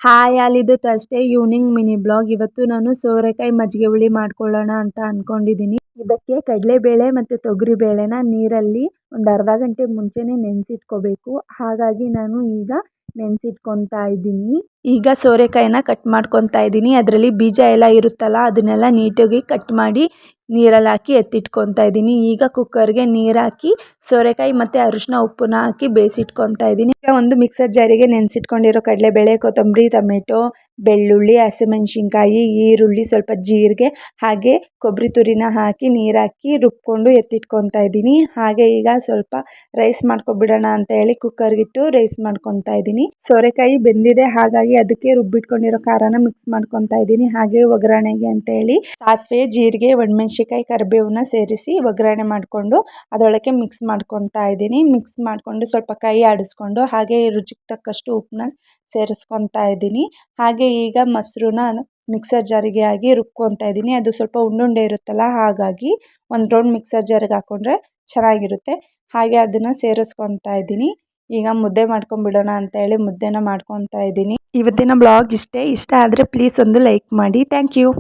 Hi all, ಇದು Thursday evening mini blog. ಇವತ್ತು ನಾನು ಸೋರೆಕಾಯಿ ಮಜ್ಜಿಗೆ ಹುಳಿ ಮಾಡ್ಕೊಳ್ಳೋಣ ಅಂತ ಅನ್ಕೊಂಡಿದ್ದೀನಿ. ಇದಕ್ಕೆ ಕಡಲೆಬೇಳೆ ಮತ್ತು ತೊಗರಿ ಬೇಳೆನ ನೀರಲ್ಲಿ ಒಂದು ಅರ್ಧ ಗಂಟೆ ಮುಂಚೆನೇ ನೆನೆಸಿಟ್ಕೋಬೇಕು. ಹಾಗಾಗಿ ನಾನು ಈಗ ನೆನೆಸಿಟ್ಕೊತಾ ಇದ್ದೀನಿ. ಈಗ ಸೋರೆಕಾಯಿನ ಕಟ್ ಮಾಡ್ಕೊತಾ ಇದ್ದೀನಿ. ಅದರಲ್ಲಿ ಬೀಜ ಎಲ್ಲ ಇರುತ್ತಲ್ಲ, ಅದನ್ನೆಲ್ಲ ನೀಟಾಗಿ ಕಟ್ ಮಾಡಿ ನೀರಲ್ಲಿ ಹಾಕಿ ಎತ್ತಿಟ್ಕೊತಾ ಇದ್ದೀನಿ. ಈಗ ಕುಕ್ಕರ್ಗೆ ನೀರು ಹಾಕಿ ಸೋರೆಕಾಯಿ ಮತ್ತು ಅರಿಶಿನ ಉಪ್ಪನ್ನ ಹಾಕಿ ಬೇಯಿಸಿಟ್ಕೊತಾ ಇದ್ದೀನಿ. ಈಗ ಒಂದು ಮಿಕ್ಸರ್ ಜಾರಿಗೆ ನೆನೆಸಿಟ್ಕೊಂಡಿರೋ ಕಡಲೆಬೇಳೆ, ಕೊತ್ತಂಬರಿ, ಟೊಮೆಟೊ, ಬೆಳ್ಳುಳ್ಳಿ, ಹಸಿಮೆಣಸಿನ್ಕಾಯಿ, ಈರುಳ್ಳಿ, ಸ್ವಲ್ಪ ಜೀರಿಗೆ ಹಾಗೆ ಕೊಬ್ಬರಿ ತುರಿನ ಹಾಕಿ ನೀರು ಹಾಕಿ ರುಬ್ಕೊಂಡು ಎತ್ತಿಟ್ಕೊತಾ ಇದ್ದೀನಿ. ಹಾಗೆ ಈಗ ಸ್ವಲ್ಪ ರೈಸ್ ಮಾಡ್ಕೊಬಿಡೋಣ ಅಂತ ಹೇಳಿ ಕುಕ್ಕರ್ಗಿಟ್ಟು ರೈಸ್ ಮಾಡ್ಕೊತಾ ಇದ್ದೀನಿ. ಸೋರೆಕಾಯಿ ಬೆಂದಿದೆ, ಹಾಗಾಗಿ ಅದಕ್ಕೆ ರುಬ್ಬಿಟ್ಕೊಂಡಿರೋ ಖಾರನ ಮಿಕ್ಸ್ ಮಾಡ್ಕೊತಾ ಇದ್ದೀನಿ. ಹಾಗೆ ಒಗ್ಗರಣೆಗೆ ಅಂತ ಹೇಳಿ ಸಾಸಿವೆ, ಜೀರಿಗೆ, ಒಣಮೆಣಸಿನ್ಕಾಯಿ, ಕರಿಬೇವನ್ನ ಸೇರಿಸಿ ಒಗ್ಗರಣೆ ಮಾಡಿಕೊಂಡು ಅದರೊಳಗೆ ಮಿಕ್ಸ್ ಮಾಡ್ಕೊತಾ ಇದ್ದೀನಿ. ಮಿಕ್ಸ್ ಮಾಡಿಕೊಂಡು ಸ್ವಲ್ಪ ಕೈ ಆಡಿಸ್ಕೊಂಡು ಹಾಗೆ ರುಚಿಗೆ ತಕ್ಕಷ್ಟು ಉಪ್ಪನ್ನ ಸೇರಿಸ್ಕೊತಾ ಇದ್ದೀನಿ. ಹಾಗೆ ಈಗ ಮೊಸರನ್ನ ಮಿಕ್ಸರ್ ಜಾರಿಗೆ ಹಾಕಿ ರುಬ್ಕೊತಾ ಇದ್ದೀನಿ. ಅದು ಸ್ವಲ್ಪ ಉಂಡುಂಡೆ ಇರುತ್ತಲ್ಲ, ಹಾಗಾಗಿ ಒಂದು ರೌಂಡ್ ಮಿಕ್ಸರ್ ಜಾರಿಗೆ ಹಾಕ್ಕೊಂಡ್ರೆ ಚೆನ್ನಾಗಿರುತ್ತೆ. ಹಾಗೆ ಅದನ್ನು ಸೇರಿಸ್ಕೊತಾ ಇದ್ದೀನಿ. ಈಗ ಮುದ್ದೆ ಮಾಡ್ಕೊಂಡ್ಬಿಡೋಣ ಅಂತ ಹೇಳಿ ಮುದ್ದೆನ ಮಾಡ್ಕೊತಾ ಇದ್ದೀನಿ. ಇವತ್ತಿನ ಬ್ಲಾಗ್ ಇಷ್ಟ ಆದರೆ ಪ್ಲೀಸ್ ಒಂದು ಲೈಕ್ ಮಾಡಿ. Thank you.